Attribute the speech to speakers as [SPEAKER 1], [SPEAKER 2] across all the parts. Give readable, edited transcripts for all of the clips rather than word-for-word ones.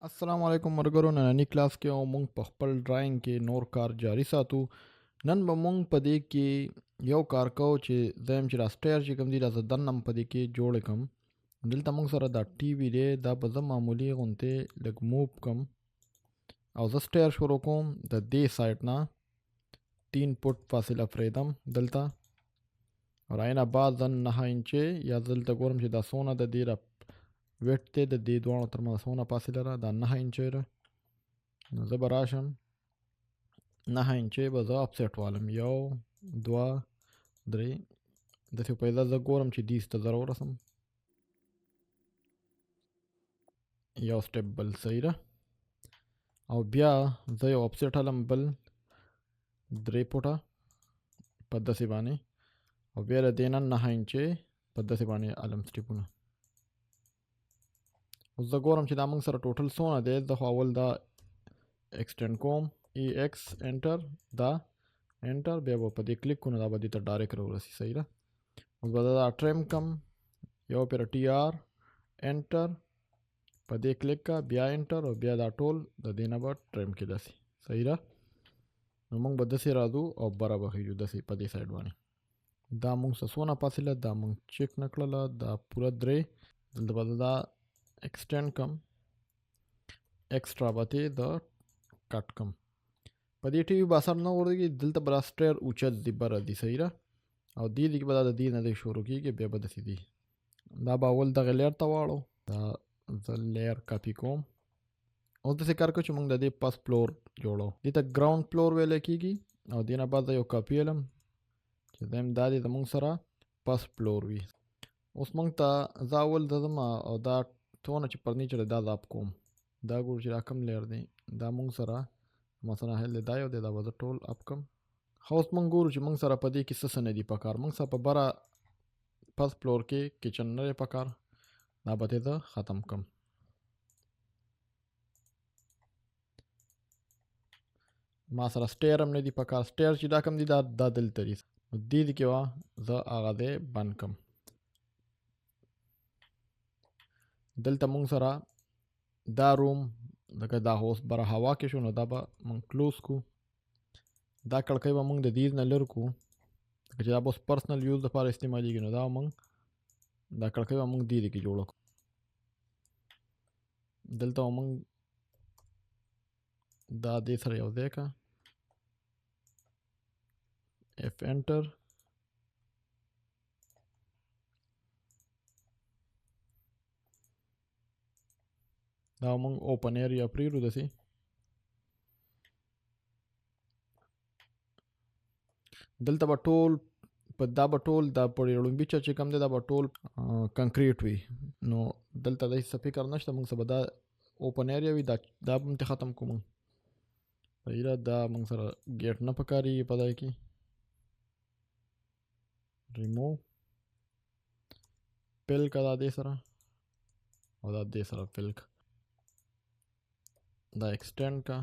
[SPEAKER 1] السلام علیکم مرګرو نننی کلاس کې او مونږ په خپل ډراینګ کې نور کار جاری ساتو. نن به مونږ په دې کې یو کار کوو چې زه یم چې دا سټیر چې کوم دی دا زه دننه په دې کې جوړ کړم. دلته مونږ سره دا ټي وي دی، دا به زه معمولي غوندې لږ موو کړم او زه سټیر شروع کوم د دې سایډ نه 3 فوټ فاصله پرېږدم دلته او راینه بعد زه 9 انچې یا دلته ګورم چې دا څونه د دې ویټ دی د دې دواړو ترمنځ څونه فاصله ده، دا 9 انچې ده. نو زه به راشم 9 انچې به زه افسیټ والم، 1 2 3 داسې پیدا زه ګورم چې دې ته زه ورسم. یو سټپ بل صحیح ده او بیا زه یو افسیټ هلم بل 3 فوټه په داسې باندې او بیا د دې نه 9 انچې په داسې باندې هلم سټیپونه. اوس زه ګورم چې دا موږ سره ټوټل څونه دی. زه خو اول دا ایکسټینډ کوم ای ایکس انټر، دا انټر، بیا به په دې کلیک کوم دا به دې ته ډایرکټ راورسي. صحیح ده. اوس به دا ټریم کم، یو پیر ټي آر انټر، په دې کلیک کا، بیا انټر او بیا دا ټول د دې نه به ټریم کېدای شي. صحیح ده. نو موږ به داسې راځو او بره به خیږو داسې په دې سایډ باندې. دا موږ څه څونه فاصله دا موږ چیک نه کړله، دا پوره 3. دلته به دا एक्सटेंड कम एक्स्ट्रा बाते the cut कम पदी टीवी बासर न वर्दी दिल त ब्रास्टर उचत दी बर दी सही रा او دی کی بدا د دی نه دی شروع کیږي بیا بد سی دی دا باول د غلیر ته واړو دا د لیر کاپی کوم او د څه کار کو چې موږ د دې پاس فلور جوړو دې ته ګراوند فلور ویل کیږي او دینه بعد یو کاپی علم چې دیم د دې موږ سره پاس فلور وی. اوس موږ ته زاول د زما او دا تونه چې فرنیچر دا اپ کوم دا ګور چې راکم لیر دی دا مونږ سره مثلا هل دا یو دا وځ ټول اپ کم هاوس مونږ ګور چې مونږ سره پدې کې څه نه دی پکار. مونږ سره په بره فرست فلور کې کچن نه پکار، دا به دا ختم کم. ما سره سټیر هم نه دی پکار، سټیر چې دا کم دی دا دلته دی دې کې وا زه هغه دې بند کم. دلته مونږ سره دا روم دغه دا هوس بره هوا کې شو نو دا به مونږ کلوز کو. دا کړکۍ به مونږ د دې نه لر کو چې دا بس پرسنل یوز لپاره استعمالېږي نو دا مونږ دا کړکۍ به مونږ دې کې جوړو. دلته مونږ دا دې سره یو ځای کا اف انټر دا مونږ اوپن ایریا پریرو دسی دلته به ټول په دا به ټول دا پړې لومبي چې کم دی دا به ټول کنکریټ وي. نو دلته د څه فکر نشته، موږ سبا دا اوپن ایریا وي دا هم ته ختم کوم. پیرا دا موږ سره ګیټ نه پکاري پدای کی ریموو پل کا دا دې سره او دا دې سره پل کا دا ایکسټینډ کا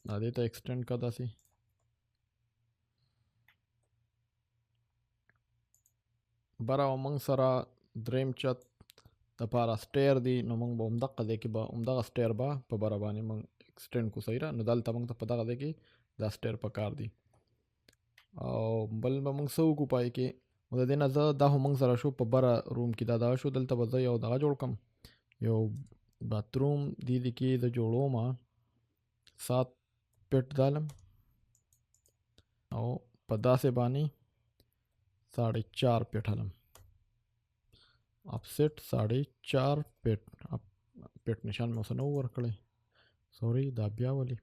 [SPEAKER 1] دا دې ته ایکسټینډ کا داسي برا موږ سره دریم چت د پاره سټیر دی. نو موږ به همدغه دی کې به همدغه سټیر به په برا باندې موږ ایکسټینډ کو. صحیح را. نو دلته موږ ته په دغه دی کې دا سټیر پکار دی او بل به موږ سو کو پای کې د دې نه زه دا هم موږ سره شو په برا روم کې دا شو. دلته به زه یو دغه جوړ کم، یو باتروم دی کې د جوړو ما 7 فټ دالم او په داسې باندې 4.5 فټ هلم افسیټ 4.5 فټ فټ نشان مې اوس نه ورکړی، سوري دا بیا ولي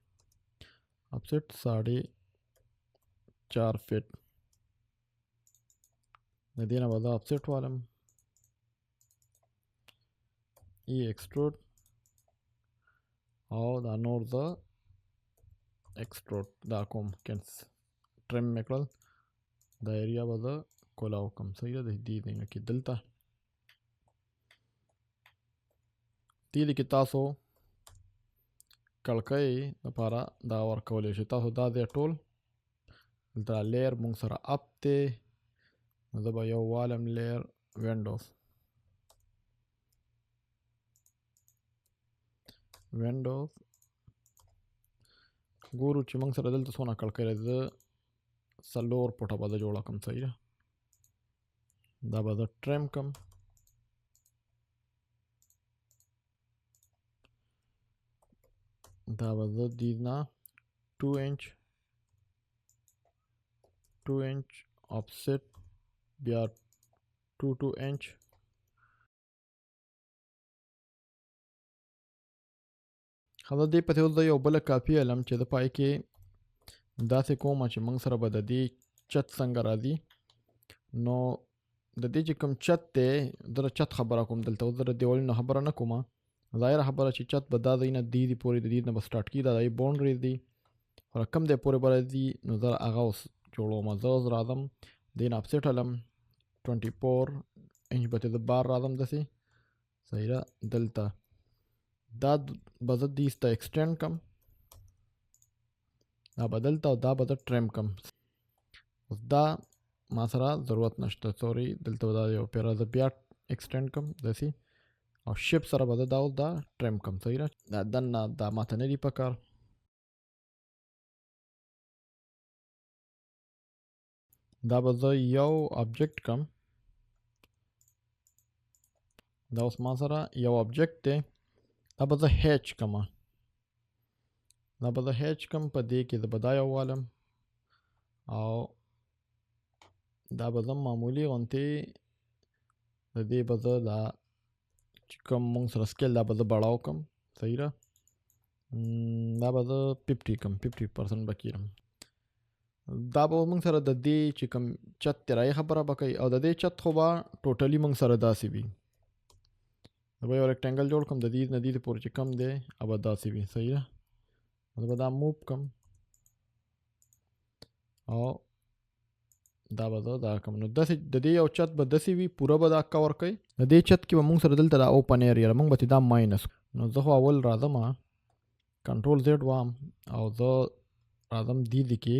[SPEAKER 1] افسیټ 4.5 فټ د دې نه به زه افسیټ والم ای ایکسټروډ او دا نور زه ایکسټروډ دا کوم کینس ټریم مې کړل دا ایریا به زه کولاو کم. صحیح ده. دې دنګه کې دلته دې کې تاسو کړکۍ لپاره دا ورکولی شئ. تاسو دا دی ټول دلته لیر مونږ سره اپ دی زه به یو والم لیر وینډوز ګورو چې موږ سره دلته څونه کړکۍ ده. زه 4 پټه به زه جوړه کړم. صحیح ده. دا به زه ټریم کړم. دا به زه دې نه 2 inch offset بیا 2 inch خدا دې پته اوس یو بل کاپی علم چې د پای کې داسې کوم چې موږ سره به د دې چت څنګه راځي. نو د دې چې کوم چت دی در چت خبره کوم دلته اوس در دیوالونو خبره نه کومه. ظاهره خبره چې چت به دا ځای نه دی پورې د دې نه به سټارټ کي. دا د باونډري دی خو کم دی پورې به راځي. نو زه هغه اوس جوړوم. زه اوس راځم دې نه افسیټ علم 24 inch به د بار راځم داسې. صحیح ده. دلته دا به زه دې ته ایکسټینډ کم. دا به دلته او دا به زه ټریم کم. اوس دا ما سره ضرورت نشته. سوري دلته دا یو پیره زه بیا ایکسټینډ کم داسې او شیپ سره به زه دا اوس دا ټریم کم. صحیح ده. دا دننه دا ماته نه دي پکار. دا به زه یو آبجیکټ کم. دا اوس ما سره یو آبجیکټ دی. دا به زه هیچ کم. دا به زه هیچ کم. په دې کې زه به دا یو والم او دا به زه معمولي غوندې د دې به زه دا چې کوم مونږ سره سکیل دا به زه بړاو کم. صحیح ده. دا به زه 50 کم. 50% به کیرم. دا به مونږ سره د دې چې کوم چت تیرای خبره به کوي او د دې چت خو به ټوټلی مونږ سره داسې وي. زه به یو ریکټنګل جوړ کم د دې نه دې پورې چې کم دی او به داسې وي. صحیح ده. زه به دا موو کم او دا به زه دا کم. نو داسې د دې یو چت به داسې وي پوره به دا کور کوي. د دې چت کې به مونږ سره دلته دا اوپن ایریا مونږ به دا ماینس. نو زه خو اول راځم کنټرول زیډ وام او زه راځم دې کې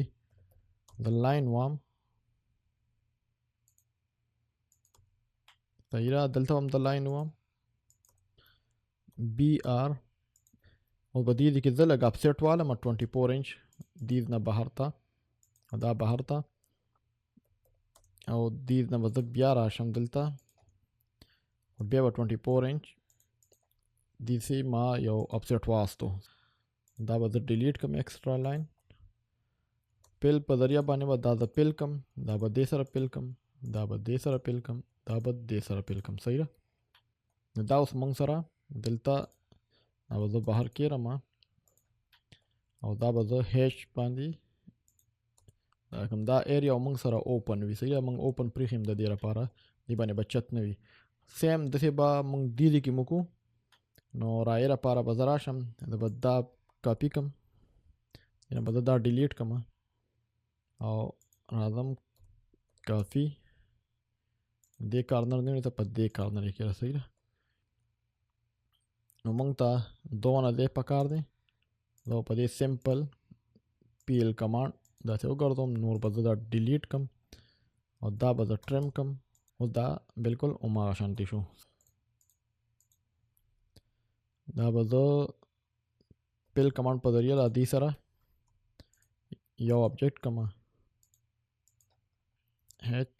[SPEAKER 1] د لاین وام. صحیح ده. دلته هم د لاین وام بی آر او به دې کې زه لږ اپسیټ والم 24 inch دې نه بهر ته او دا بهر ته او دې نه به زه بیا راشم دلته بیا به 24 inch دې سي ما یو اپسیټ واستو. دا به زه ډیلیټ کم ایکسټرا لاین. پیل په ذریعہ باندې به دا زه پیل کم. دا به دې سره پیل کم. دا به دې سره پیل کم. دا به دې سره پیل کم. صحیح ده. نو دا اوس مونږ سره دلته دا به زه بهر کیرم او دا به زه هیچ باندې دا کوم دا ایریا مونږ سره اوپن وي. صحیح ده. مونږ اوپن پریښیم د دې لپاره دې باندې به چت نه وي. سیم داسې به مونږ دې کې موکو. نو رایې لپاره به زه راشم زه به دا کاپي کم. به زه دا ډیلیټ کم او راځم کافي دې کارنر نه ته په دې کارنر کې را. صحیح ده. نو مونږ ته دونه دې پکار دی. زه په دې سمپل پی ایل کمانډ داسې وګرځوم. نور به زه دا ډیلیټ کم او دا به زه ټریم کم. او دا بالکل هماغه شانتي شو. دا به زه پیل کمانډ په ذریعه د دې سره یو آبجیکټ کم هیچ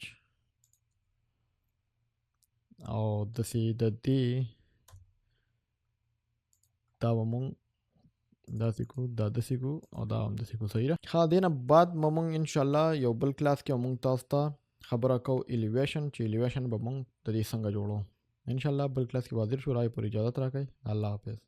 [SPEAKER 1] او داسې د دې دا به مونږ داسې کو دا داسې کو او دا هم داسې کو. صحیح ده. ښه دې نه بعد به مونږ انشاءالله یو بل کلاس کې مونږ تاسو ته خبره کوو ایلیویشن چې ایلیویشن به مونږ د دې څنګه جوړو. انشاءالله بل کلاس کې حاضر شو. رای پر اجازت راکړئ. الله حافظ.